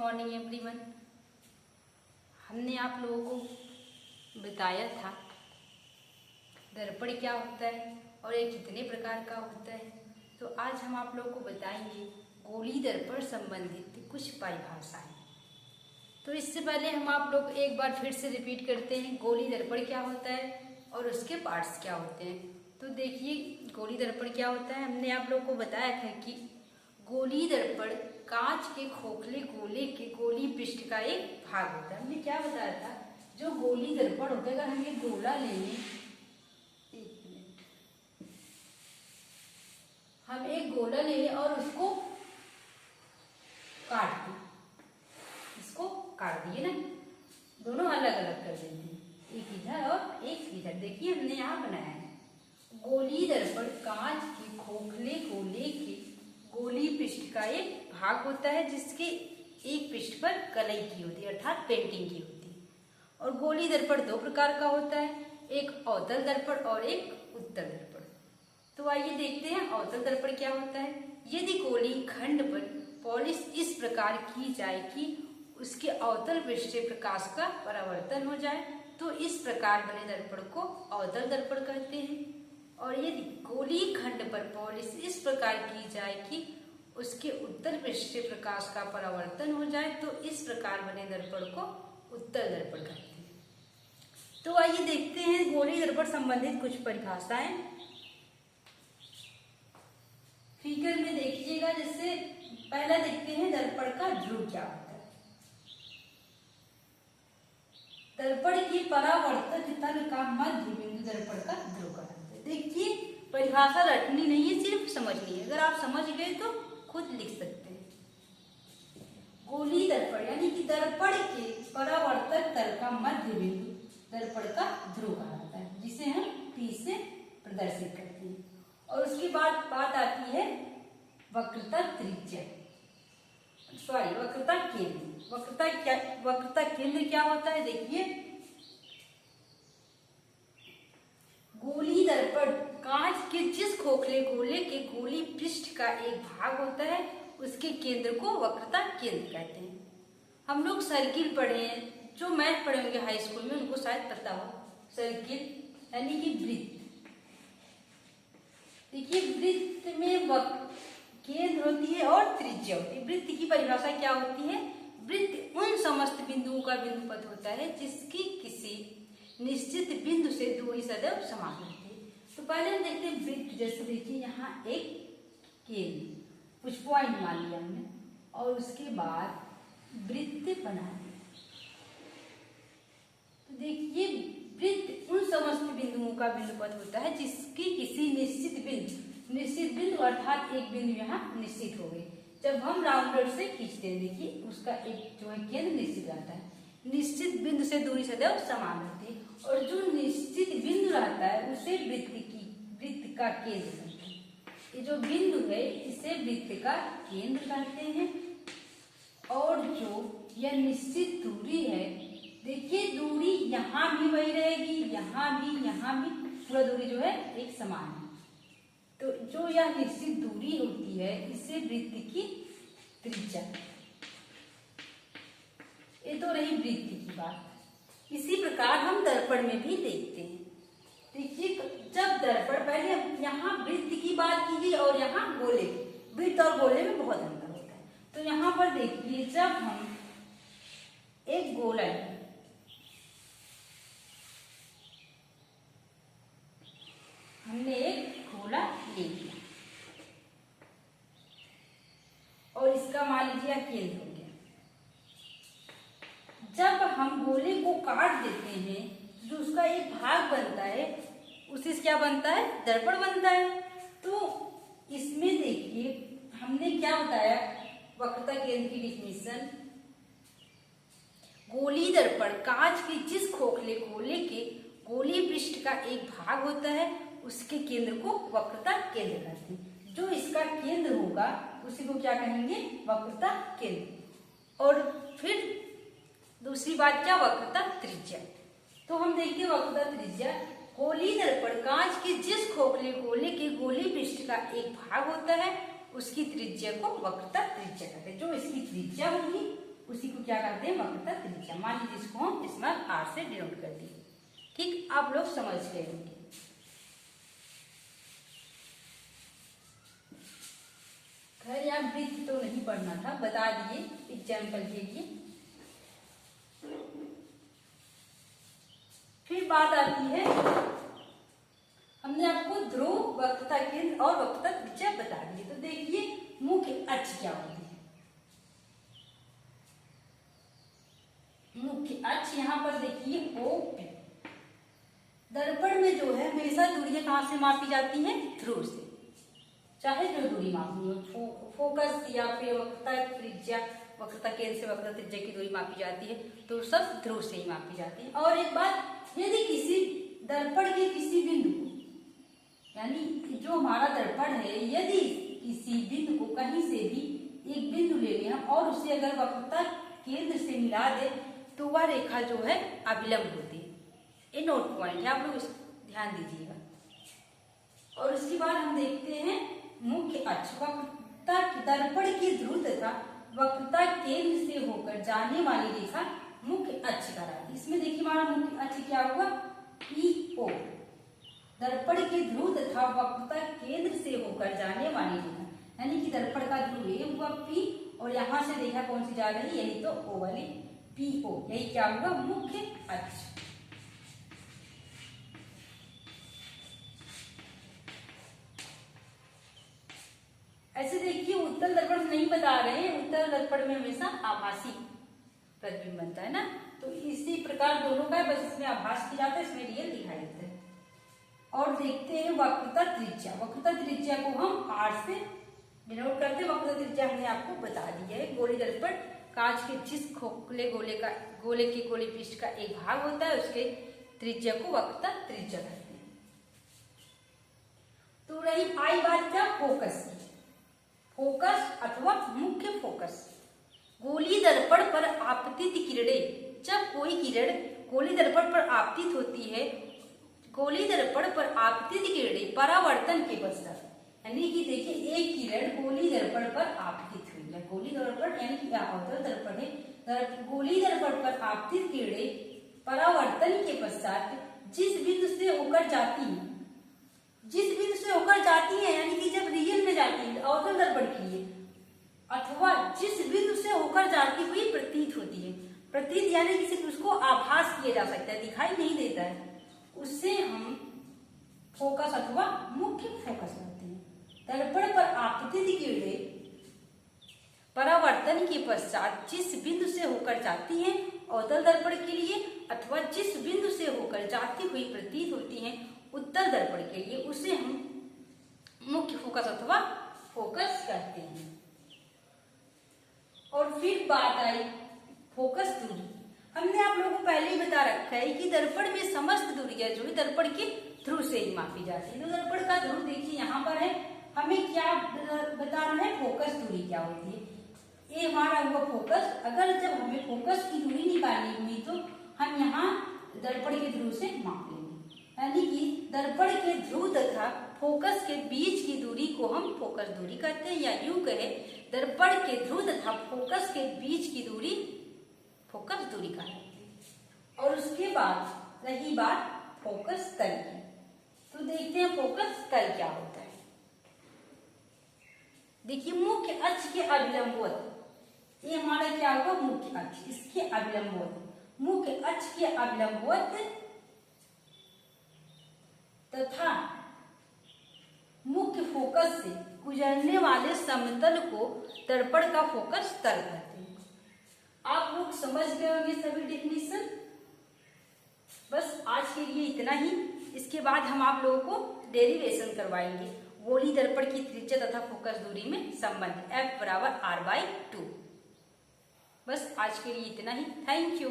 Morning everyone. हमने आप लोगों को बताया था दर्पण क्या होता है और ये कितने प्रकार का होता है। तो आज हम आप लोगों को बताएंगे गोली दर्पण संबंधित कुछ परिभाषाएं। तो इससे पहले हम आप लोग एक बार फिर से रिपीट करते हैं गोली दर्पण क्या होता है और उसके पार्ट्स क्या होते हैं। तो देखिए गोली दर्पण क्या होता है। हमने आप लोगों को बताया था कि गोली दर्पण कांच के खोखले गोले के गोली पृष्ठ का एक भाग होता है। हमने क्या बताया था, जो गोली दर्पण होता है, अगर हम ये गोला ले लें, एक मिनट, हम एक गोला ले लें और उसको काट दें, इसको काट दिए ना, दोनों अलग अलग कर देते हैं, एक इधर और एक इधर। देखिए हमने यहाँ बनाया है गोली दर्पण कांच के खोखले गोले के गोली पृष्ठ का एक भाग होता है, जिसके एक पृष्ठ पर कलई की होती है अर्थात पेंटिंग की होती है। और गोली दर्पण दो प्रकार का होता है, एक अवतल दर्पण और एक उत्तल दर्पण। तो आइए देखते हैं अवतल दर्पण क्या होता है। यदि गोली खंड पर पॉलिश इस प्रकार की जाए कि उसके अवतल पृष्ठ से प्रकाश का परावर्तन हो जाए तो इस प्रकार बने दर्पण को अवतल दर्पण कहते हैं। और यदि गोली खंड पर पॉलिश इस प्रकार की जाए कि उसके उत्तल पृष्ठ से प्रकाश का परावर्तन हो जाए तो इस प्रकार बने दर्पण को उत्तल दर्पण कहते हैं। तो आइए देखते हैं गोली दर्पण संबंधित कुछ परिभाषाएं। फिगर में देखिएगा, जैसे पहला देखते हैं दर्पण का ध्रुव क्या होता है। दर्पण की परावर्तक तल का मध्य बिंदु दर्पण का ध्रुव कहलाता है। देखिए परिभाषा रटनी नहीं है, सिर्फ समझनी है। अगर आप समझ गए तो खुद लिख सकते हैं। गोली दर्पण यानी कि दर्पण के परावर्तक तल का मध्य बिंदु दर्पण का ध्रुव कहलाता है, जिसे हम P से प्रदर्शित करते हैं। और उसके बाद बात आती है वक्रता त्रिज्या, सॉरी वक्रता केंद्र। वक्रता केंद्र क्या होता है। देखिए गोली दर्पण कांच के जिस खोखले गोले के गोली पृष्ठ का एक भाग होता है उसके केंद्र को वक्रता केंद्र कहते हैं। हम लोग सर्किल पढ़े हैं, जो मैथ पढ़े होंगे हाई स्कूल में उनको शायद पता हो। सर्किल यानी कि वृत्त। देखिए वृत्त में केंद्र होती है और त्रिज्या होती है। वृत्त की परिभाषा क्या होती है। वृत्त उन समस्त बिंदुओं का बिंदुपथ होता है जिसकी किसी निश्चित बिंदु से दूरी सदैव समान होती है। तो पहले हम देखते हैं वृत्त। जैसे देखिए यहाँ एक केंद्र, कुछ पॉइंट मान लिया हमने और उसके बाद वृत्त बना दिया। तो देखिए वृत्त उन समस्त बिंदुओं का बिंदुपथ होता है जिसकी किसी निश्चित बिंदु अर्थात एक बिंदु यहाँ निश्चित हो गई। जब हम राउंडर से खींचते हैं, देखिए उसका एक जो है केंद्र निश्चित रहता है। निश्चित बिंदु से दूरी सदैव समान रहती है और जो निश्चित बिंदु रहता है उसे वृत्त का केंद्र कहते हैं। ये जो बिंदु है इसे वृत्त का केंद्र कहते हैं। और जो यह निश्चित दूरी है, देखिए दूरी यहाँ भी वही रहेगी, यहाँ भी पूरा दूरी जो है एक समान है। तो जो यह निश्चित दूरी होती है इसे वृत्त की त्रिज्या। ये तो रही वृत्त की बात। इसी प्रकार हम दर्पण में भी देखते हैं। देखिए जब दर्पण, पहले यहाँ वृत्त की बात की गई और यहाँ गोले की। वृत्त और गोले में बहुत अंतर होता है। तो यहाँ पर देखिए जब हम एक गोला लें, हमने एक गोला ले लिया और इसका मान लीजिए केंद्र हो गया। जब हम गोले को काट देते हैं जो उसका एक भाग बनता है उसी से क्या बनता है, दर्पण बनता है। तो इसमें देखिए हमने क्या बताया, वक्रता केंद्र की डिफिनेशन। गोली दर्पण कांच के जिस खोखले गोले के गोली पृष्ठ का एक भाग होता है उसके केंद्र को वक्रता केंद्र कहते हैं। जो इसका केंद्र होगा उसी को क्या कहेंगे, वक्रता केंद्र। और फिर दूसरी बात क्या, वक्रता त्रिज्या। तो हम देखते हैं वक्रता त्रिज्या। गोली दर्पण कांच के जिस खोखले गोले के गोली पृष्ठ का एक भाग होता है उसकी त्रिज्या को वक्रता त्रिज्या कहते हैं। जो इसकी त्रिज्या होगी उसी को क्या कहते हैं, वक्रता त्रिज्या। मान लीजिए इसको हम स्मॉल आर से डिनोट कर दिए। ठीक, आप लोग समझ गए होंगे। खैर यार वृत्त तो नहीं पढ़ना था, बता दिए एग्जाम्पल के लिए। फिर बात आती है, हमने आपको ध्रुव, वक्रता केंद्र और वक्रता त्रिज्या बता दी। तो देखिए मुख्य अक्ष क्या होती है। मुख्य अक्ष यहाँ पर देखिए O P। दर्पण में जो है हमेशा दूरियां कहाँ से मापी जाती हैं, ध्रुव से। चाहे जो दूरी मापनी हो, फोकस या फिर वक्रता त्रिज्या, वक्रता केंद्र से वक्रता त्रिज्या की दूरी मापी जाती है, तो सब ध्रुव से ही मापी जाती है। और एक बात, यदि किसी दर्पण के किसी बिंदु को, यानी जो हमारा दर्पण है, यदि किसी बिंदु को कहीं से भी एक बिंदु ले लें और उसे अगर वक्रता केंद्र से मिला दे तो वह रेखा जो है अभिलंब होती है। ये नोट पॉइंट है, आप लोग ध्यान दीजिएगा। और उसके बाद हम देखते हैं मुख्य अक्ष, वक्रता दर्पण की ध्रुव तथा वक्रता केंद्र से होकर जाने वाली रेखा मुख्य अक्ष कहलाती है। इसमें देखिए हमारा मुख्य अक्ष क्या हुआ, PO। दर्पण की ध्रुव तथा वक्रता केंद्र से होकर जाने वाली रेखा, यानी कि दर्पण का ध्रुव ये हुआ P और यहाँ से रेखा कौन सी जा रही है, यही तो O वाली PO, यही क्या हुआ, मुख्य अक्ष। ऐसे देखिए उत्तल दर्पण नहीं बता रहे हैं, उत्तल दर्पण में हमेशा आभासी प्रतिबिंब बनता है ना, तो इसी प्रकार दोनों का, बस इसमें आभास किया जाता है, इसमें रियल दिखाई देता है। और देखते हैं वक्रता त्रिज्या। वक्रता त्रिज्या को हम R से डिनोट करते हैं। वक्रता त्रिज्या हमने आपको बता दी है, गोली दर्पण कांच के जिस खोखले गोले के गोली पृष्ठ का एक भाग होता है, उसके त्रिज्या को वक्रता त्रिज्या कहते हैं। तो रही आई बात क्या, फोकस की। फोकस अथवा मुख्य फोकस, गोली दर्पण पर आपतित किरणें, जब कोई किरण गोली दर्पण पर आपतित होती है, गोली दर्पण पर आपतित किरणें परावर्तन के पश्चात, यानी कि देखिए एक किरण गोली दर्पण पर आपतित हुई है, गोली दर्पण यानी कि अवतल दर्पण है, गोली दर्पण पर आपतित किरणें परावर्तन के पश्चात जिस बिंदु से होकर जाती है, जिस बिंदु से होकर जाती है, यानी कि जब रियल में जाती है अवतल दर्पण के लिए, अथवा जिस बिंदु से होकर जाती हुई प्रतीत होती है, प्रतीत यानी कि सिर्फ उसको आभास किया जा सकता है, दिखाई नहीं देता है, उससे हम फोकस अथवा मुख्य फोकस कहते हैं। दर्पण पर आपतित किरणें परावर्तन के पश्चात जिस बिंदु से होकर जाती हैं अवतल दर्पण के लिए, अथवा जिस बिंदु से होकर जाती हुई प्रतीत होती हैं उत्तल दर्पण के लिए, उसे हम मुख्य फोकस अथवा फोकस कहते हैं। और फिर बात आई फोकस दूरी। हमने आप लोगों को पहले ही बता रखा है कि दर्पण में समस्त दूरियां जो है दर्पण के ध्रुव से ही मापी जाती है। तो दर्पण का ध्रुव देखिए यहाँ पर है, हमें क्या बताना है, फोकस दूरी क्या होती है। ये हमारा हुआ फोकस। अगर जब हमें फोकस की दूरी निकालनी हुई तो हम यहाँ दर्पण के ध्रुव से माप लेंगे, यानी कि दर्पण के ध्रुव तथा फोकस के बीच की दूरी को हम फोकस दूरी कहते हैं, या यूं कहे दर्पण के ध्रुव तथा फोकस के बीच की दूरी फोकस दूरी कहलाती है। और उसके बाद रही बात फोकस तल की, तो देखते हैं फोकस तल क्या होता है। देखिए मुख्य अक्ष के अभिलंबवत, ये हमारा क्या होगा, मुख्य अक्ष, इसके अभिलंबवत, मुख्य अक्ष के अभिलंबवत तथा मुख्य फोकस से गुजरने वाले समतल को दर्पण का फोकस तल कहते हैं। आप लोग समझ गए होंगे सभी डेफिनेशन। बस आज के लिए इतना ही। इसके बाद हम आप लोगों को डेरिवेशन करवाएंगे गोली दर्पण की त्रिज्या तथा फोकस दूरी में संबंध F = R/2। बस आज के लिए इतना ही। Thank you.